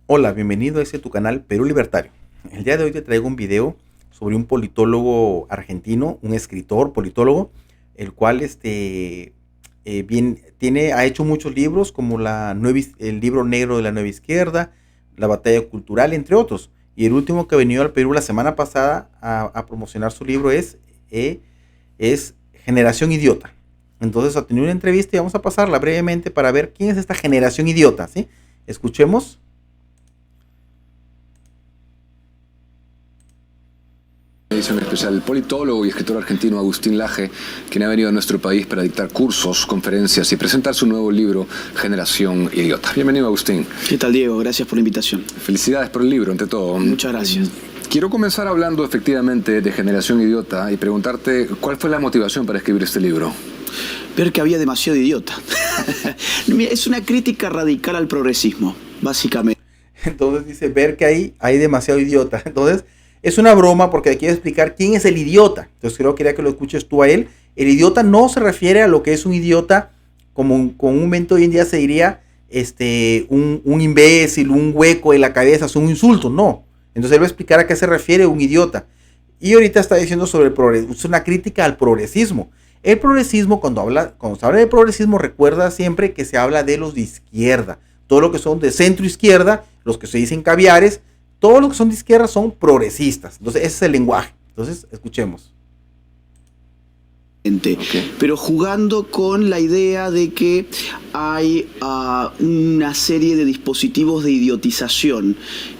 Hola, bienvenido a este tu canal Perú Libertario. El día de hoy te traigo un video sobre un politólogo argentino, un escritor politólogo, el cual ha hecho muchos libros como el libro negro de la nueva izquierda, la batalla cultural, entre otros. Y el último que venido al Perú la semana pasada a promocionar su libro es Generación Idiota. Entonces ha tenido una entrevista y vamos a pasarla brevemente para ver quién es esta generación idiota, ¿sí? Escuchemos. Edición especial, el politólogo y escritor argentino Agustín Laje, quien ha venido a nuestro país para dictar cursos, conferencias y presentar su nuevo libro, Generación Idiota. Bienvenido, Agustín. ¿Qué tal, Diego? Gracias por la invitación. Felicidades por el libro, ante todo. Muchas gracias. Quiero comenzar hablando efectivamente de Generación Idiota y preguntarte cuál fue la motivación para escribir este libro. Ver que había demasiado idiota. Es una crítica radical al progresismo, básicamente. Entonces dice, ver que hay demasiado idiota. Entonces, es una broma porque quiere explicar quién es el idiota. Entonces quería que lo escuches tú a él. El idiota no se refiere a lo que es un idiota, como comúnmente hoy en día se diría, un imbécil, un hueco en la cabeza, es un insulto, no. Entonces él va a explicar a qué se refiere un idiota. Y ahorita está diciendo sobre el progresismo, es una crítica al progresismo. El progresismo, cuando se habla de progresismo, recuerda siempre que se habla de los de izquierda. Todo lo que son de centro izquierda, los que se dicen caviares, todos los que son de izquierda son progresistas. Entonces ese es el lenguaje. Entonces escuchemos. Okay. Pero jugando con la idea de que hay una serie de dispositivos de idiotización,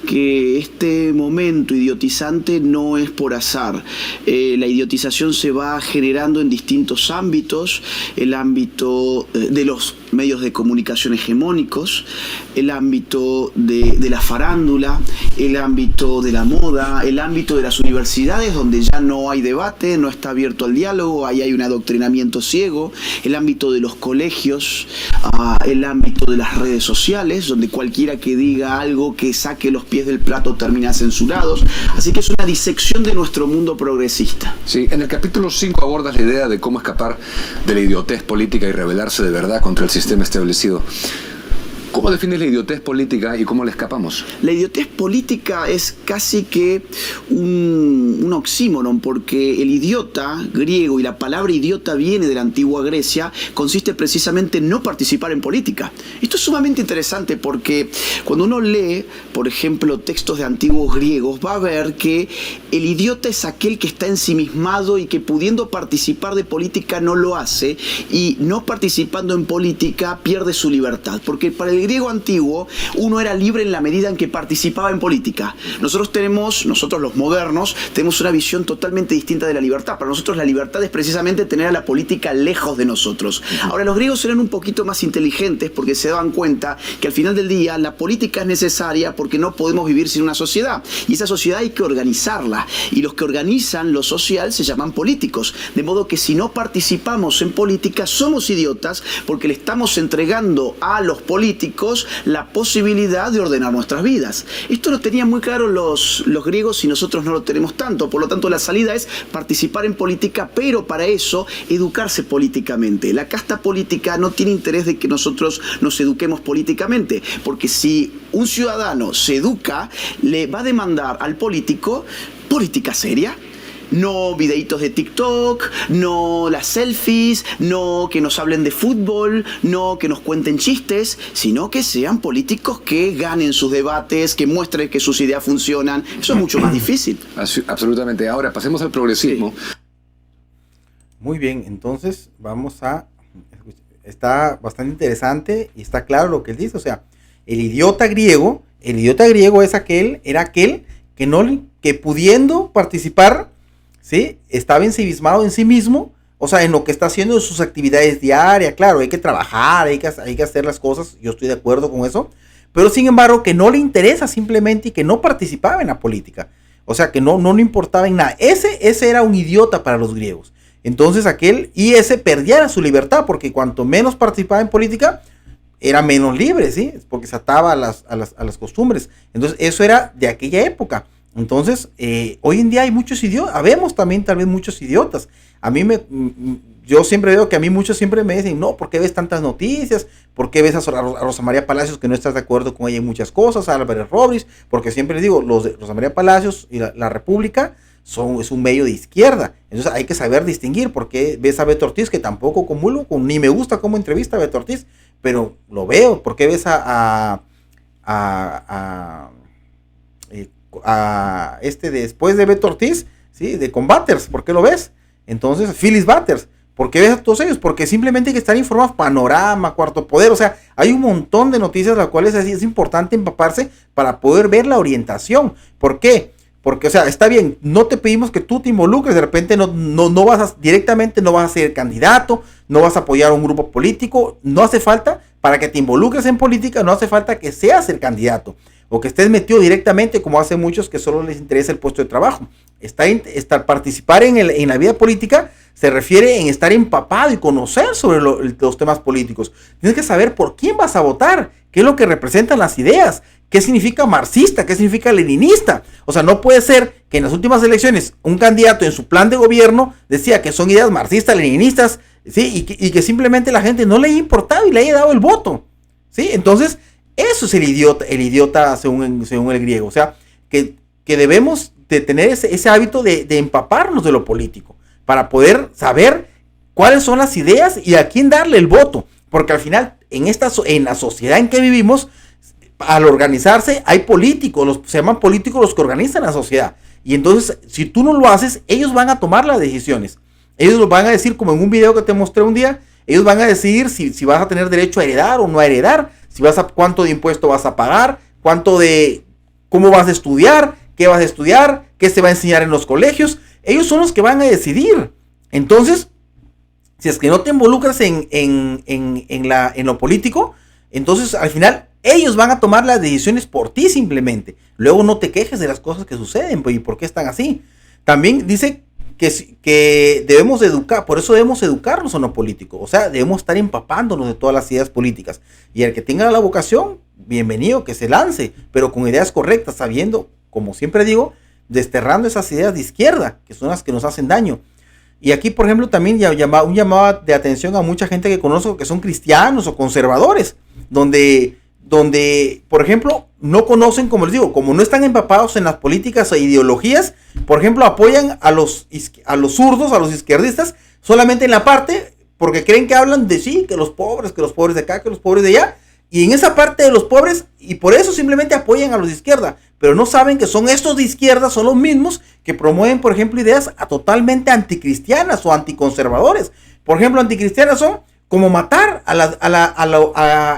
que este momento idiotizante no es por azar. La idiotización se va generando en distintos ámbitos, el ámbito de los medios de comunicación hegemónicos, el ámbito de la farándula, el ámbito de la moda, el ámbito de las universidades donde ya no hay debate, no está abierto al diálogo, ahí hay un adoctrinamiento ciego, el ámbito de los colegios, el ámbito de las redes sociales, donde cualquiera que diga algo que saque los pies del plato termina censurados. Así que es una disección de nuestro mundo progresista. Sí, en el capítulo 5 abordas la idea de cómo escapar de la idiotez política y rebelarse de verdad contra el sistema establecido. ¿Cómo defines la idiotez política y cómo le escapamos? La idiotez política es casi que un oxímoron, porque el idiota griego, y la palabra idiota viene de la antigua Grecia, consiste precisamente en no participar en política. Esto es sumamente interesante porque cuando uno lee, por ejemplo, textos de antiguos griegos, va a ver que el idiota es aquel que está ensimismado y que pudiendo participar de política no lo hace, y no participando en política pierde su libertad, porque para el griego antiguo, uno era libre en la medida en que participaba en política. Nosotros los modernos, tenemos una visión totalmente distinta de la libertad. Para nosotros la libertad es precisamente tener a la política lejos de nosotros. Ahora, los griegos eran un poquito más inteligentes porque se daban cuenta que al final del día la política es necesaria porque no podemos vivir sin una sociedad. Y esa sociedad hay que organizarla. Y los que organizan lo social se llaman políticos. De modo que si no participamos en política, somos idiotas porque le estamos entregando a los políticos la posibilidad de ordenar nuestras vidas. Esto lo tenían muy claro los griegos y nosotros no lo tenemos tanto. Por lo tanto, la salida es participar en política, pero para eso educarse políticamente. La casta política no tiene interés de que nosotros nos eduquemos políticamente, porque si un ciudadano se educa, le va a demandar al político política seria. No videitos de TikTok, no las selfies, no que nos hablen de fútbol, no que nos cuenten chistes, sino que sean políticos que ganen sus debates, que muestren que sus ideas funcionan. Eso es mucho más difícil. Absolutamente. Ahora pasemos al progresismo. Sí. Muy bien, entonces está bastante interesante y está claro lo que él dice. O sea, el idiota griego era aquel que pudiendo participar, ¿sí?, estaba ensimismado en sí mismo, o sea, en lo que está haciendo en sus actividades diarias. Claro, hay que trabajar, hay que hacer las cosas, yo estoy de acuerdo con eso, pero sin embargo que no le interesa simplemente y que no participaba en la política, o sea, que no le importaba en nada. Ese era un idiota para los griegos. Entonces ese perdía su libertad, porque cuanto menos participaba en política, era menos libre, ¿sí? Porque se ataba a las costumbres. Entonces eso era de aquella época. Entonces, hoy en día hay muchos idiotas, habemos también tal vez muchos idiotas. Yo siempre veo que a mí muchos siempre me dicen, no, ¿por qué ves tantas noticias? ¿Por qué ves a Rosa María Palacios que no estás de acuerdo con ella en muchas cosas? A Álvarez Rodríguez, porque siempre les digo, los de Rosa María Palacios y la República es un medio de izquierda. Entonces hay que saber distinguir, porque ves a Beto Ortiz, que tampoco comulgo, ni me gusta cómo entrevista a Beto Ortiz, pero lo veo. ¿Por qué ves después de Beto Ortiz, ¿sí? De Combaters? ¿Por qué lo ves? Entonces, Phyllis Batters, ¿por qué ves a todos ellos? Porque simplemente hay que estar informados. Panorama, Cuarto Poder, o sea, hay un montón de noticias las cuales es importante empaparse para poder ver la orientación. ¿Por qué? Porque, o sea, está bien, no te pedimos que tú te involucres, de repente no vas directamente no vas a ser candidato, no vas a apoyar a un grupo político, no hace falta, para que te involucres en política, no hace falta que seas el candidato, o que estés metido directamente, como hacen muchos que solo les interesa el puesto de trabajo. Participar en la vida política se refiere en estar empapado y conocer sobre los temas políticos. Tienes que saber por quién vas a votar, qué es lo que representan las ideas, qué significa marxista, qué significa leninista. O sea, no puede ser que en las últimas elecciones un candidato en su plan de gobierno decía que son ideas marxistas, leninistas, ¿sí? y que simplemente la gente no le haya importado y le haya dado el voto, ¿sí? Entonces, eso es el idiota según el griego. O sea, que debemos de tener ese hábito de empaparnos de lo político para poder saber cuáles son las ideas y a quién darle el voto. Porque al final, en la sociedad en que vivimos, al organizarse hay políticos, se llaman políticos los que organizan la sociedad. Y entonces, si tú no lo haces, ellos van a tomar las decisiones. Ellos lo van a decir, como en un video que te mostré un día, ellos van a decidir si vas a tener derecho a heredar o no a heredar, cuánto de impuesto vas a pagar, cómo vas a estudiar, qué se va a enseñar en los colegios. Ellos son los que van a decidir. Entonces, si es que no te involucras en lo político, entonces al final ellos van a tomar las decisiones por ti simplemente. Luego no te quejes de las cosas que suceden, pues, y por qué están así. También dice que debemos educar, por eso debemos educarnos en lo político. O sea, debemos estar empapándonos de todas las ideas políticas. Y el que tenga la vocación, bienvenido, que se lance, pero con ideas correctas, sabiendo, como siempre digo, desterrando esas ideas de izquierda, que son las que nos hacen daño. Y aquí, por ejemplo, también un llamado de atención a mucha gente que conozco que son cristianos o conservadores, donde, por ejemplo, no conocen, como les digo, como no están empapados en las políticas e ideologías, por ejemplo, apoyan a los zurdos, a los izquierdistas, solamente en la parte, porque creen que hablan de sí, que los pobres de acá, que los pobres de allá, y en esa parte de los pobres, y por eso simplemente apoyan a los de izquierda, pero no saben que son estos de izquierda, son los mismos que promueven, por ejemplo, ideas totalmente anticristianas o anticonservadores. Por ejemplo, anticristianas son como matar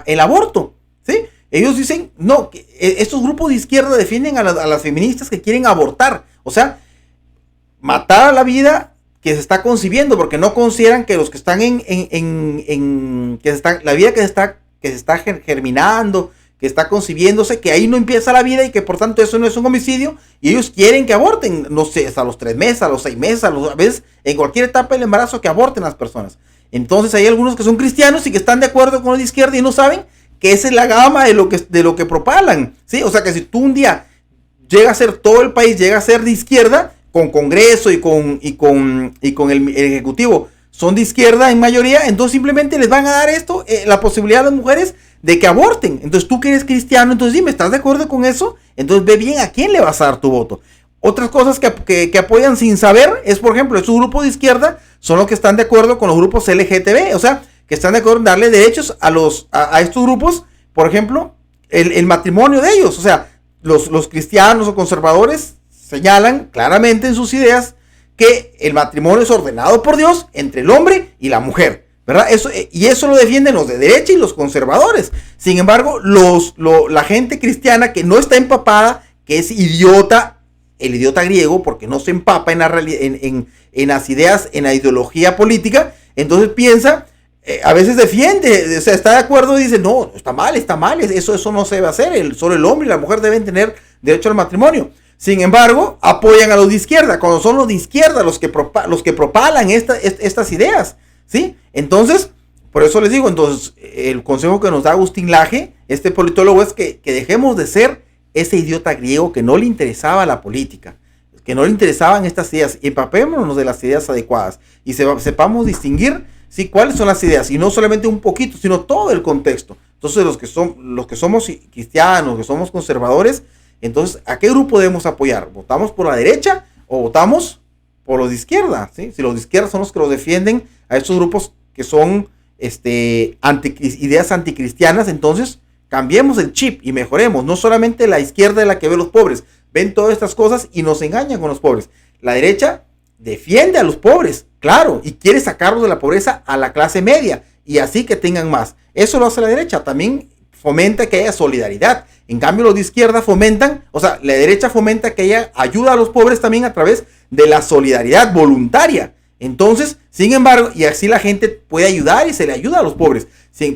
el aborto, ¿sí? Ellos dicen, no, que estos grupos de izquierda defienden a las feministas que quieren abortar, o sea, matar a la vida que se está concibiendo, porque no consideran que los que están la vida que se está germinando, que está concibiéndose, que ahí no empieza la vida y que por tanto eso no es un homicidio, y ellos quieren que aborten, no sé, hasta los 3 meses, a los 6 meses, a veces en cualquier etapa del embarazo, que aborten las personas. Entonces hay algunos que son cristianos y que están de acuerdo con los de izquierda y no saben que esa es la gama de lo que propalan, ¿sí? O sea, que si tú un día llega a ser todo el país, llega a ser de izquierda, con Congreso y con el Ejecutivo son de izquierda en mayoría, entonces simplemente les van a dar la posibilidad a las mujeres de que aborten. Entonces tú que eres cristiano, entonces dime, ¿estás de acuerdo con eso? Entonces ve bien a quién le vas a dar tu voto. Otras cosas que apoyan sin saber es, por ejemplo, estos grupos de izquierda son los que están de acuerdo con los grupos LGTB, o sea, que están de acuerdo en darle derechos a estos grupos, por ejemplo, el matrimonio de ellos. O sea, los cristianos o conservadores señalan claramente en sus ideas que el matrimonio es ordenado por Dios entre el hombre y la mujer, ¿verdad? Eso lo defienden los de derecha y los conservadores. Sin embargo, la gente cristiana que no está empapada, que es idiota, el idiota griego, porque no se empapa en las ideas, en la ideología política, entonces piensa, a veces defiende, o sea, está de acuerdo y dice, no, está mal, eso no se debe hacer, solo el hombre y la mujer deben tener derecho al matrimonio. Sin embargo, apoyan a los de izquierda, cuando son los de izquierda los que propalan estas ideas, ¿sí? Entonces, por eso les digo, el consejo que nos da Agustín Laje, este politólogo, es que dejemos de ser ese idiota griego que no le interesaba la política, que no le interesaban estas ideas. Empapémonos de las ideas adecuadas y sepamos distinguir, ¿sí?, cuáles son las ideas, y no solamente un poquito, sino todo el contexto. Entonces los que somos cristianos, que somos conservadores, entonces, ¿a qué grupo debemos apoyar? ¿Votamos por la derecha o votamos por los de izquierda? ¿Sí? Si los de izquierda son los que los defienden a estos grupos que son ideas anticristianas, entonces cambiemos el chip y mejoremos. No solamente la izquierda es la que ve a los pobres, ven todas estas cosas y nos engañan con los pobres. La derecha defiende a los pobres, claro, y quiere sacarlos de la pobreza a la clase media y así que tengan más. Eso lo hace la derecha, también fomenta que haya solidaridad. En cambio, los de izquierda fomentan, la derecha fomenta que haya ayuda a los pobres también a través de la solidaridad voluntaria. Entonces, sin embargo, y así la gente puede ayudar y se le ayuda a los pobres,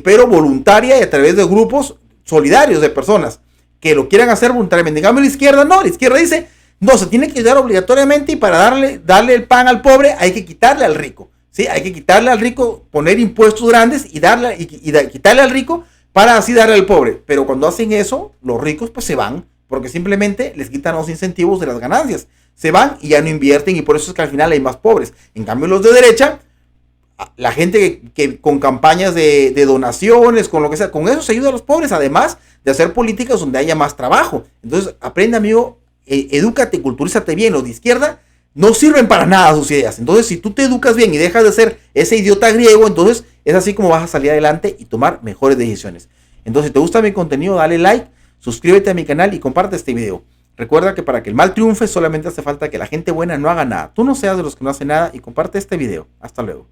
pero voluntaria y a través de grupos solidarios de personas que lo quieran hacer voluntariamente. En cambio, la izquierda no, la izquierda dice, no, se tiene que ayudar obligatoriamente y para darle el pan al pobre hay que quitarle al rico. ¿Sí? Hay que quitarle al rico, poner impuestos grandes y quitarle al rico para así darle al pobre. Pero cuando hacen eso, los ricos pues se van, porque simplemente les quitan los incentivos de las ganancias. Se van y ya no invierten y por eso es que al final hay más pobres. En cambio los de derecha, la gente que con campañas de donaciones, con lo que sea, con eso se ayuda a los pobres, además de hacer políticas donde haya más trabajo. Entonces aprende, amigo, edúcate, culturízate bien. Los de izquierda no sirven para nada sus ideas. Entonces si tú te educas bien y dejas de ser ese idiota griego, entonces es así como vas a salir adelante y tomar mejores decisiones. Entonces, si te gusta mi contenido, dale like, suscríbete a mi canal y comparte este video. Recuerda que para que el mal triunfe solamente hace falta que la gente buena no haga nada. Tú no seas de los que no hacen nada y comparte este video. Hasta luego.